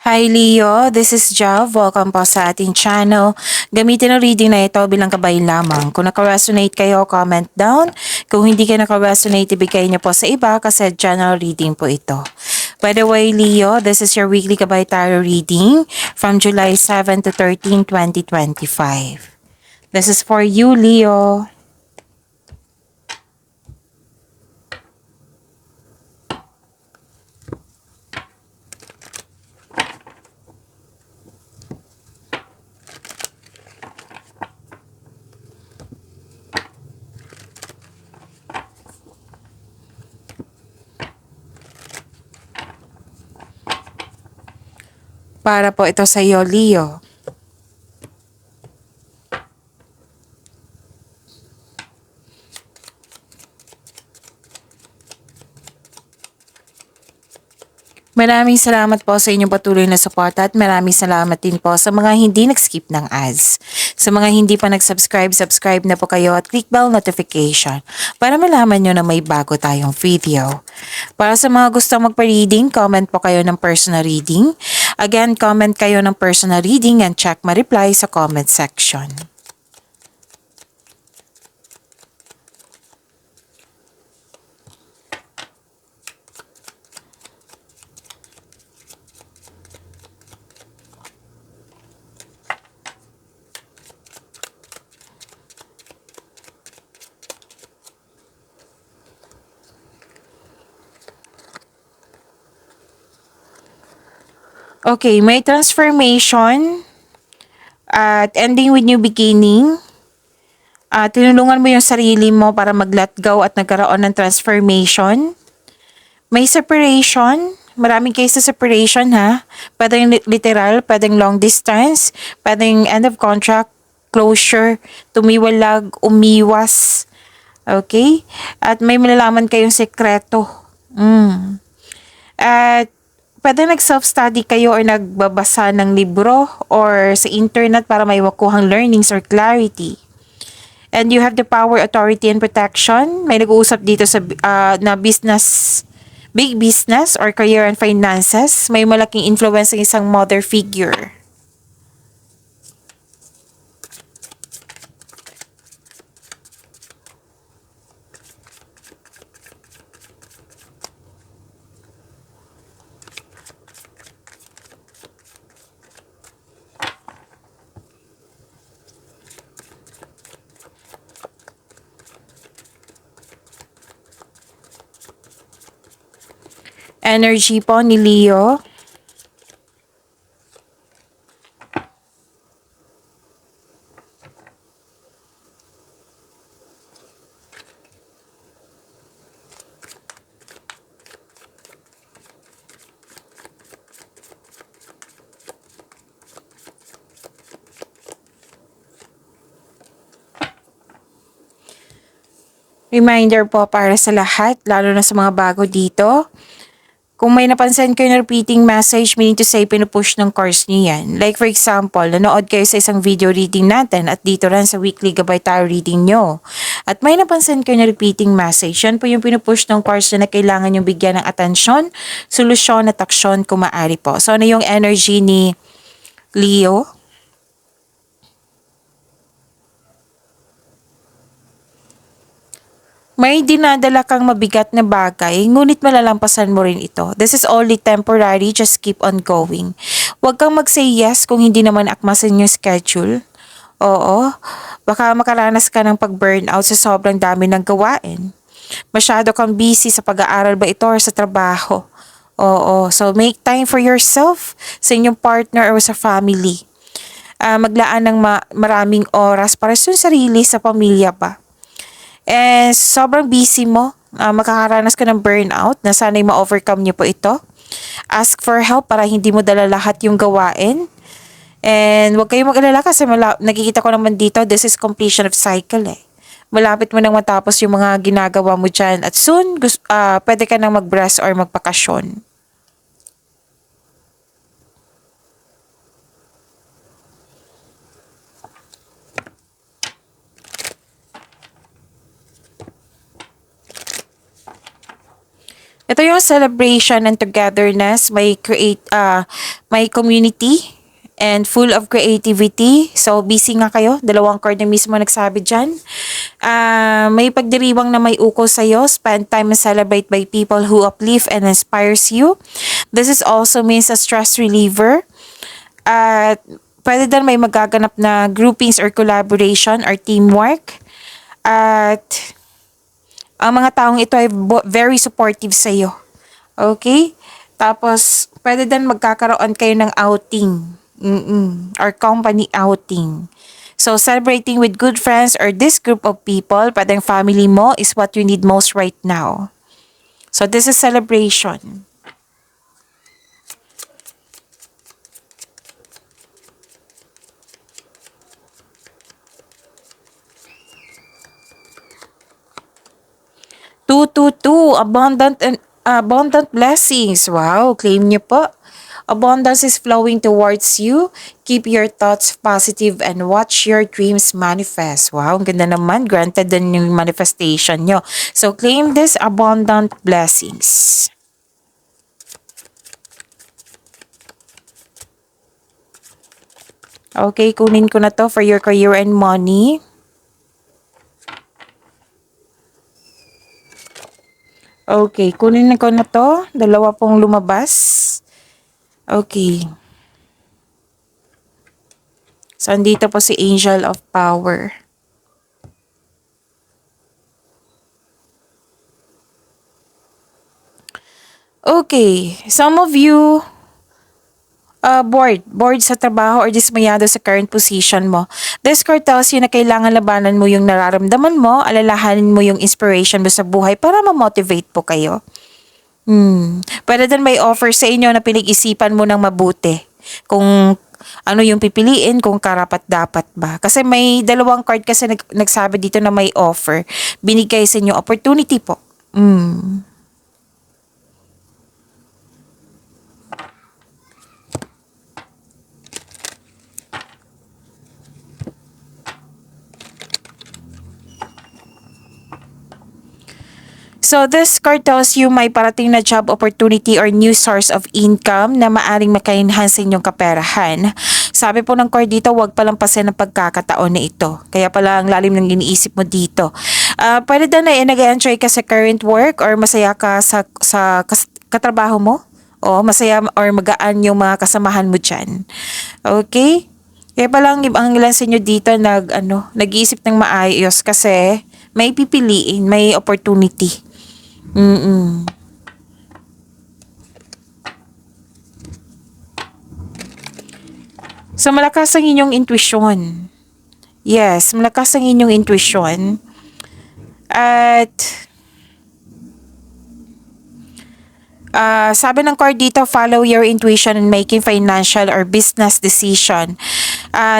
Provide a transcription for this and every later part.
Hi Leo, this is Jav. Welcome po sa ating channel. Gamitin ang reading na ito bilang gabay lamang. Kung naka-resonate kayo, comment down. Kung hindi kayo naka-resonate, ibigay niyo po sa iba kasi general reading po ito. By the way, Leo, this is your weekly gabay tarot reading from July 7 to 13, 2025. This is for you, Leo. Para po ito sa iyo, Leo. Maraming salamat po sa inyong patuloy na suporta at maraming salamat din po sa mga hindi nag-skip ng ads. Sa mga hindi pa nag-subscribe, subscribe na po kayo at click bell notification para malaman nyo na may bago tayong video. Para sa mga gustong magpa-reading, comment po kayo ng personal reading. Again, comment kayo ng personal reading and check ma-reply sa comment section. Okay, may transformation at ending with new beginning. Tinulungan mo yung sarili mo para mag-let go at nagkaroon ng transformation. May separation. Maraming case sa separation ha. Pwedeng literal, pwedeng long distance, pwedeng end of contract, closure, tumiwalag, umiwas. Okay? At may malalaman kayong sekreto. At pwede nag-self-study kayo or nagbabasa ng libro or sa internet para may makuhang learnings or clarity. And you have the power, authority, and protection. May nag-uusap dito sa na business, big business or career and finances. May malaking influence ng isang mother figure. Energy po ni Leo. Reminder po para sa lahat, lalo na sa mga bago dito. Kung may napansin kayo na repeating message, meaning to say, pinupush ng course niyo yan. Like for example, nanood kayo sa isang video reading natin at dito rin sa weekly gabay tarot reading nyo. At may napansin kayo na repeating message, yan po yung pinupush ng course na kailangan yung bigyan ng atensyon, solusyon at aksyon kung maaari po. So ano yung energy ni Leo? May dinadala kang mabigat na bagay, ngunit malalampasan mo rin ito. This is only temporary, just keep on going. Huwag kang mag-say yes kung hindi naman akmasin yung schedule. Oo, baka makaranas ka ng pag-burnout sa sobrang dami ng gawain. Masyado kang busy sa pag-aaral ba ito or sa trabaho. Oo, so make time for yourself, sa inyong partner or sa family. Maglaan ng maraming oras para sa sarili, sa pamilya pa. Sobrang busy mo, makakaranas ka ng burnout na sana'y ma-overcome niyo po ito. Ask for help para hindi mo dala lahat yung gawain. And huwag kayong mag-alala kasi nakikita ko naman dito, this is completion of cycle eh. Malapit mo nang matapos yung mga ginagawa mo dyan at soon, pwede ka nang mag-rest or magpakasyon. Ito yung celebration and togetherness, may community and full of creativity. So, busy nga kayo. Dalawang card na mismo nagsabi dyan. May pagdiriwang na may uko sa'yo. Spend time and celebrate by people who uplift and inspires you. This is also means a stress reliever. At pwede din may magaganap na groupings or collaboration or teamwork. At ang mga taong ito ay very supportive sa iyo. Okay? Tapos, pwede din magkakaroon kayo ng outing. Or company outing. So, celebrating with good friends or this group of people, pwedeng family mo, is what you need most right now. So, this is celebration. Two, abundant blessings. Wow, claim niyo po. Abundance is flowing towards you. Keep your thoughts positive and watch your dreams manifest. Wow, ang ganda naman. Granted din yung manifestation nyo. So, claim this abundant blessings. Okay, kunin ko na to for your career and money. Okay, kunin ko na to. Dalawa pong lumabas. Okay. So, andito po si Angel of Power. Okay. Some of you bored sa trabaho or dismayado sa current position mo. This card tells you na kailangan labanan mo yung nararamdaman mo, alalahanin mo yung inspiration mo sa buhay para ma-motivate po kayo. Pwede din may offer sa inyo na pinag-isipan mo ng mabuti. Kung ano yung pipiliin, kung karapat-dapat ba. Kasi may dalawang card kasi nagsabi dito na may offer. Binigay sa inyo opportunity po. So this card tells you may parating na job opportunity or new source of income na maaring maka-enhance sa inyong kaperahan. Sabi po ng card dito, huwag palampasin ang pagkakataon na ito. Kaya pala ang lalim ng iniisip mo dito. Pwede na nag-enjoy ka sa current work or masaya ka sa katrabaho mo. O masaya or magaan yung mga kasamahan mo dyan. Okay? Kaya palang ang ilan sa inyo dito nag-iisip ng maayos kasi may pipiliin, may opportunity. So, malakas ang inyong intuition. Yes, malakas ang inyong intuition. At sabi ng card dito, follow your intuition in making financial or business decision.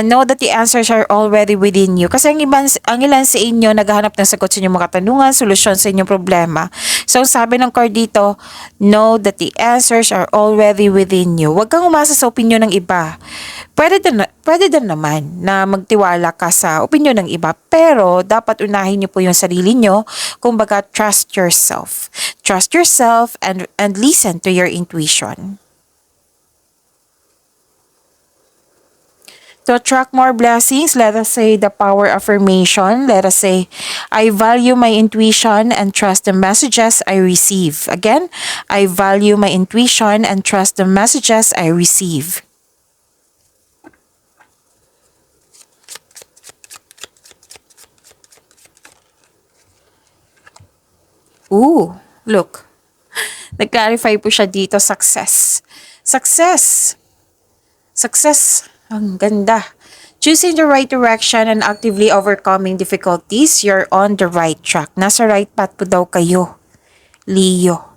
Know that the answers are already within you. Kasi ang ilan sa inyo naghahanap ng sagot sa inyong mga katanungan, solusyon sa inyong problema. So, sabi ng card dito, know that the answers are already within you. Huwag kang umasa sa opinion ng iba. Pwede din naman na magtiwala ka sa opinion ng iba, pero dapat unahin niyo po yung sarili niyo. Kumbaga, trust yourself. Trust yourself and listen to your intuition. To attract more blessings, let us say the power affirmation. Let us say, I value my intuition and trust the messages I receive. Again, I value my intuition and trust the messages I receive. Ooh, look. Nag-clarify po siya dito, success. Success. Success. Ang ganda. Choosing the right direction and actively overcoming difficulties, you're on the right track. Nasa right path po daw kayo, Leo.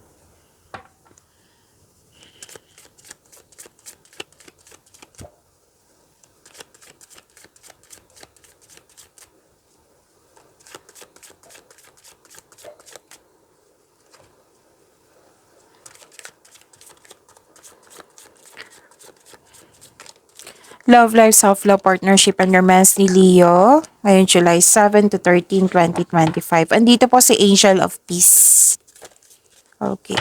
Love Life, Self-Love, Partnership, and Romance ni Leo. Ngayon, July 7 to 13, 2025. Andito po si Angel of Peace. Okay.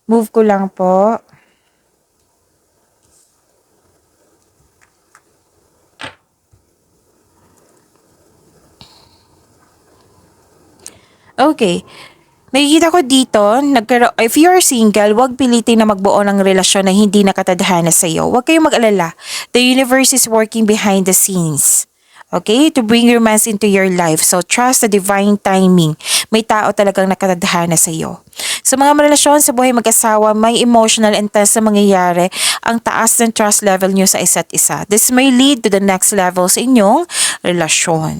Move ko lang po. Okay. Nakikita ko dito, if you are single, huwag pilitin na magbuo ng relasyon na hindi nakatadhana sa iyo. Huwag kayong mag-alala. The universe is working behind the scenes. Okay? To bring romance into your life. So, trust the divine timing. May tao talagang nakatadhana sa iyo. Sa mga relasyon sa buhay mag-asawa, may emotional intense na mangyayari ang taas ng trust level nyo sa isa't isa. This may lead to the next level sa inyong relasyon.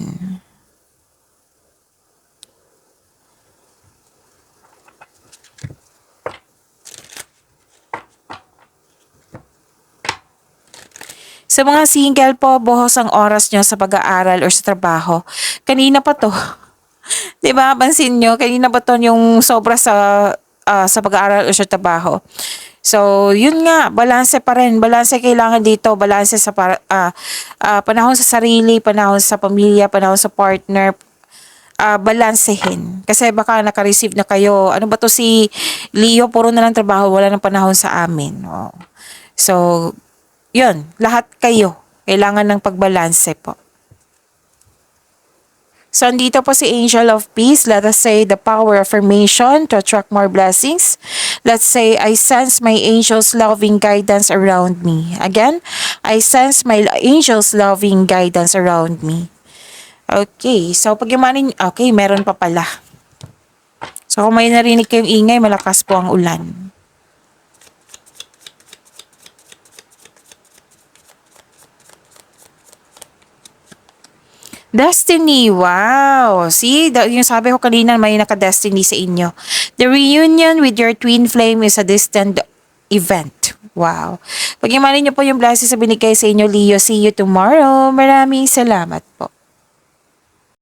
Sa mga single po, buhos ang oras nyo sa pag-aaral or sa trabaho. Kanina pa to. 'Di ba? Pansin nyo, kanina pa to yung sobra sa pag-aaral o sa trabaho. So, yun nga, balanse pa rin. Balanse kailangan dito. Balanse sa panahon sa sarili, panahon sa pamilya, panahon sa partner. Balansehin. Kasi baka naka-receive na kayo. Ano ba to si Leo? Puro na lang trabaho, wala ng panahon sa amin. Oh. So, yun, lahat kayo. Kailangan ng pagbalanse po. So, andito po si Angel of Peace. Let us say the power of affirmation to attract more blessings. Let's say, I sense my angel's loving guidance around me. Again, I sense my angel's loving guidance around me. Okay, so pag-imanin, okay, meron pa pala. So, kung may narinig kayong ingay, malakas po ang ulan. Destiny, wow! See, yung sabi ko kanina, may naka-destiny sa inyo. The reunion with your twin flame is a distant event. Wow. Pag-imanin niyo po yung blessings sa binigay sa inyo, Leo. See you tomorrow. Maraming salamat po.